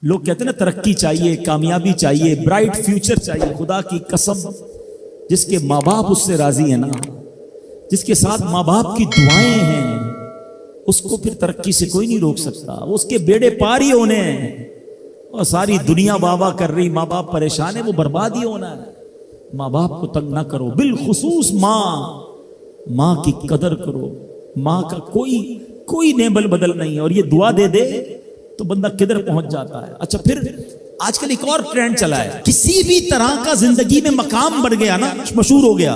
لوگ کہتے ہیں نا ترقی چاہیے، کامیابی چاہیے، برائٹ فیوچر چاہیے. خدا کی قسم جس کے ماں باپ اس سے راضی ہیں نا، جس کے ساتھ ماں باپ کی دعائیں ہیں، اس کو پھر ترقی سے کوئی نہیں روک سکتا. اس کے بیڑے پار ہی ہونے ہیں. اور ساری دنیا واہ واہ کر رہی، ماں باپ پریشان ہے، وہ برباد ہی ہونا ہے. ماں باپ کو تنگ نہ کرو، بالخصوص ماں کی قدر کرو. ماں کا کوئی نیبل بدل نہیں ہے. اور یہ دعا دے دے تو بندہ کدھر پہنچ جاتا ہے. اچھا پھر آج کل ایک اور ٹرینڈ چلا ہے، کسی بھی طرح کا زندگی میں مقام بڑھ گیا نا، مشہور ہو گیا،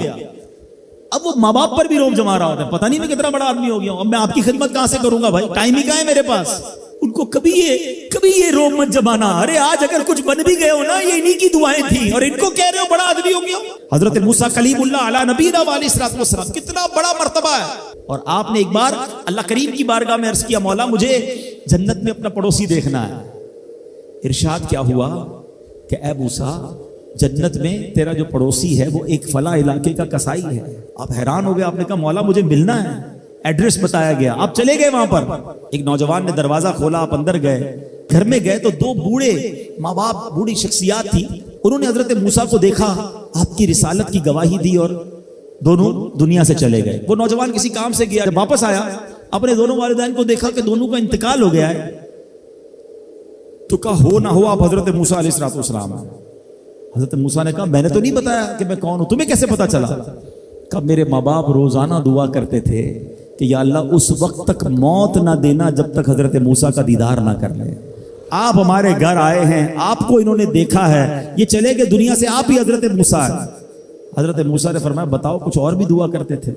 اب وہ ماں باپ پر بھی روب جما رہا ہوتا ہے. پتہ نہیں میں کتنا بڑا آدمی ہو گیا ہوں، اب میں آپ کی خدمت کہاں سے کروں گا بھائی، ٹائم ہی کہاں ہے میرے پاس. ان کو کبھی یہ روب مت جمانا. ارے آج اگر کچھ بن بھی گئے ہو نا، یہ انہی کی دعائیں تھیں، اور ان کو کہہ رہے ہو بڑا آدمی ہو گیا. حضرت موسیٰ کلیم اللہ علی نبینا علیہ الصلوۃ والسلام، کتنا بڑا مرتبہ ہے. اور آپ نے ایک بار اللہ کریم کی بارگاہ میں عرض کیا، مولا مجھے جنت میں اپنا پڑوسی دیکھنا ہے. ارشاد کیا ہوا کہ اے موسیٰ، جنت میں تیرا جو پڑوسی ہے وہ ایک فلاں علاقے کا کسائی ہے. آپ حیران ہو گئے، آپ نے کہا مولا مجھے ملنا ہے. ایڈریس بتایا گیا، آپ چلے گئے وہاں پر. ایک نوجوان نے دروازہ کھولا، آپ اندر گئے. گھر میں گئے تو دو بوڑھے ماں باپ، بوڑھی شخصیات تھی. انہوں نے حضرت موسیٰ کو دیکھا، آپ کی رسالت کی گواہی دی، اور دونوں دنیا سے چلے گئے. وہ نوجوان کسی کام سے گیا، جب واپس آیا اپنے دونوں والدین کو دیکھا کہ دونوں کا انتقال ہو گیا ہے. تو کہا ہو نہ ہو آپ حضرت موسیٰ علیہ الصلوۃ والسلام. حضرت موسیٰ نے کہا میں نے تو نہیں بتایا کہ میں کون ہوں، تمہیں کیسے پتا چلا؟ کہا میرے ماں باپ روزانہ دعا کرتے تھے کہ یا اللہ اس وقت تک موت نہ دینا جب تک حضرت موسیٰ کا دیدار نہ کر لے. آپ ہمارے گھر آئے ہیں، آپ کو انہوں نے دیکھا ہے، یہ چلے گئے دنیا سے، آپ ہی حضرت موسیٰ ہیں. حضرت موسیٰ نے فرمایا بتاؤ کچھ اور بھی دعا کرتے تھے؟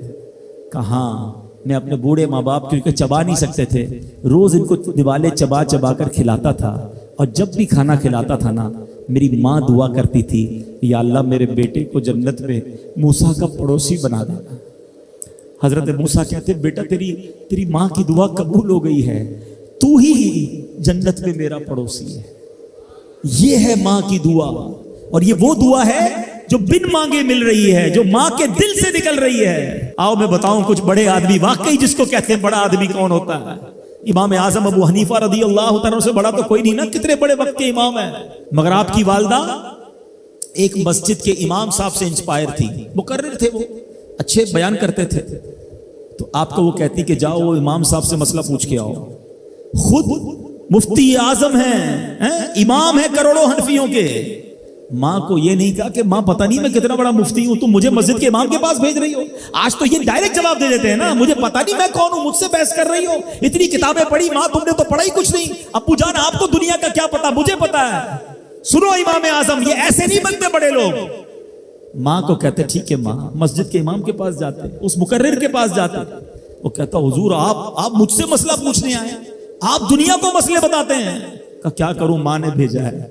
کہا ہاں، میں اپنے بوڑھے ماں باپ کیونکہ چبا نہیں سکتے تھے، روز ان کو دیوالے چبا چبا کر کھلاتا تھا. اور جب بھی کھانا کھلاتا تھا نا، میری ماں دعا کرتی تھی یا اللہ میرے بیٹے کو جنت میں موسیٰ کا پڑوسی بنا دینا. حضرت موسیٰ کہتے بیٹا تیری ماں کی دعا قبول ہو گئی ہے، تو ہی جنت میں میرا پڑوسی ہے. یہ ہے ماں کی دعا. اور یہ وہ دعا ہے جو بن مانگے مل رہی ہے، جو ماں کے دل سے نکل رہی ہے. آؤ میں بتاؤں کچھ بڑے آدمی، واقعی جس کو کہتے ہیں بڑا آدمی کون ہوتا ہے. امام اعظم ابو حنیفہ رضی اللہ تعالیٰ سے بڑا تو کوئی نہیں نا، کتنے بڑے وقت کے امام ہیں. مگر آپ کی والدہ ایک مسجد کے امام صاحب سے انسپائر تھی، مقرر تھے، وہ اچھے بیان کرتے تھے. تو آپ کو وہ کہتی کہ جاؤ وہ امام صاحب سے مسئلہ پوچھ کے آؤ. خود مفتی اعظم ہیں، امام ہیں کروڑوں حنفیوں کے. ماں کو یہ نہیں کہا کہ ماں پتہ نہیں میں کتنا بڑا مفتی ہوں، تم مجھے مسجد کے امام کے پاس بھیج رہی ہو. آج تو یہ ڈائریکٹ جواب دے دیتے ہیں نا، مجھے پتہ نہیں میں کون ہوں، مجھ سے بحث کر رہی ہو، اتنی کتابیں پڑھی ماں، تم نے تو پڑھا ہی کچھ نہیں. ابو جان آپ کو دنیا کا کیا پتا، مجھے پتا ہے. سنو امام اعظم، یہ ایسے نہیں بنتے بڑے لوگ. ماں کو کہتے ٹھیک ہے ماں، مسجد کے امام کے پاس جاتے، اس مقرر کے پاس جاتے. وہ کہتا حضور آپ مجھ سے مسئلہ پوچھنے آئے، آپ دنیا کو مسئلے بتاتے ہیں. کہ کیا کروں، ماں نے بھیجا ہے.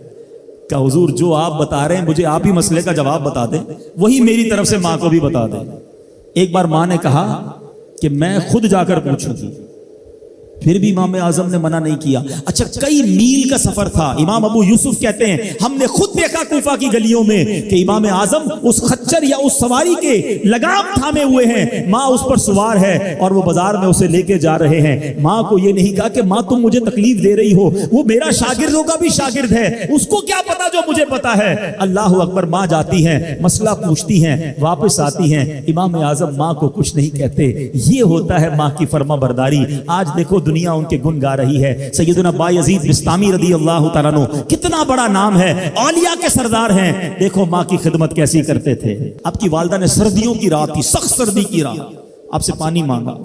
کہ حضور جو آپ بتا رہے ہیں مجھے آپ ہی مسئلے کا جواب بتا دیں، وہی میری طرف سے ماں کو بھی بتا دیں. ایک بار ماں نے کہا کہ میں خود جا کر پوچھوں گی، پھر بھی امام اعظم نے منع نہیں کیا. اچھا کئی میل کا سفر تھا. امام ابو یوسف کہتے ہیں ہم نے خود دیکھا کوفہ کی گلیوں میں کہ امام اعظم اس خچر یا اس سواری کے لگام تھامے ہوئے ہیں، ماں اس پر سوار ہے اور وہ بازار میں اسے لے کے جا رہے ہیں. ماں کو یہ نہیں کہا کہ ماں تم مجھے تکلیف دے رہی ہو، وہ میرا شاگردوں کا بھی شاگرد ہے، اس کو کیا پتا جو مجھے پتا ہے. اللہ اکبر. ماں جاتی ہیں، مسئلہ پوچھتی ہیں، واپس آتی ہیں، امام اعظم ماں کو کچھ نہیں کہتے. یہ ہوتا ہے ماں کی فرما برداری. آج دیکھو دنیا ان کے گن گا رہی ہے. سیدنا بایزید بستامی رضی اللہ تعالیٰ عنہ، کتنا بڑا نام ہے، اولیاء کے سردار ہیں. دیکھو ماں کی خدمت کیسی کرتے تھے. آپ کی والدہ نے سردیوں کی رات تھی، سخت سردی کی رات، آپ سے پانی مانگا.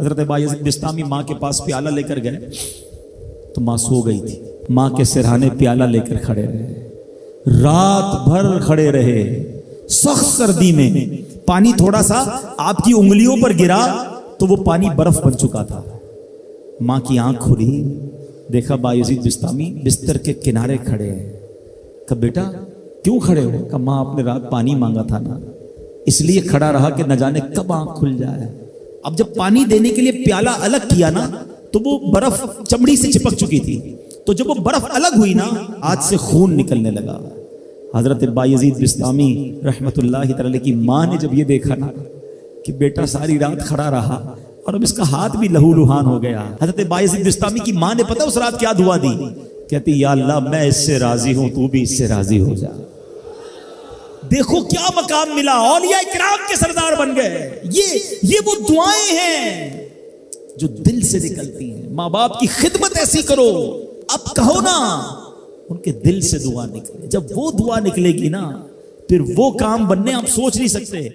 حضرت بایزید بستامی ماں کے پاس پیالہ لے کر گئے تو ماں سو گئی تھی. ماں کے سرہانے پیالہ لے کر کھڑے رہے، رات بھر کھڑے رہے سخت سردی میں. پانی تھوڑا سا آپ کی انگلیوں پر گرا تو وہ پانی برف بن چکا تھا. ماں کی آنکھ کھلی، دیکھا بایزید بستامی بستر کے کنارے کھڑے ہیں. کہ بیٹا کیوں کھڑے ہو؟ کہ ماں آپ نے رات پانی مانگا تھا نا، اس لیے کھڑا رہا کہ نہ جانے کب آنکھ کھل جائے. اب جب پانی دینے کے لیے پیالہ الگ کیا نا تو وہ برف چمڑی سے چپک چکی تھی، تو جب وہ برف الگ ہوئی نا آج سے خون نکلنے لگا. حضرت بایزید بستامی رحمت اللہ تعالی کی ماں نے جب یہ دیکھا نا کہ بیٹا ساری رات کھڑا رہا اور اب اس کا ہاتھ بھی لہو لہان ہو گیا. حضرت بایزید بستامی کی ماں نے پتہ اس رات کیا دعا دی کہ کہتی یا اللہ میں اس سے راضی ہوں، تو بھی اس سے راضی ہو جا۔ دیکھو کیا مقام ملا، اولیاء کرام کے سردار بن گئے۔ یہ وہ دعائیں ہیں جو دل سے نکلتی ہیں۔ ماں باپ کی خدمت ایسی کرو، اب کہو نا ان کے دل سے دعا نکلے۔ جب وہ دعا نکلے گی نا، پھر وہ کام بننے آپ سوچ نہیں سکتے۔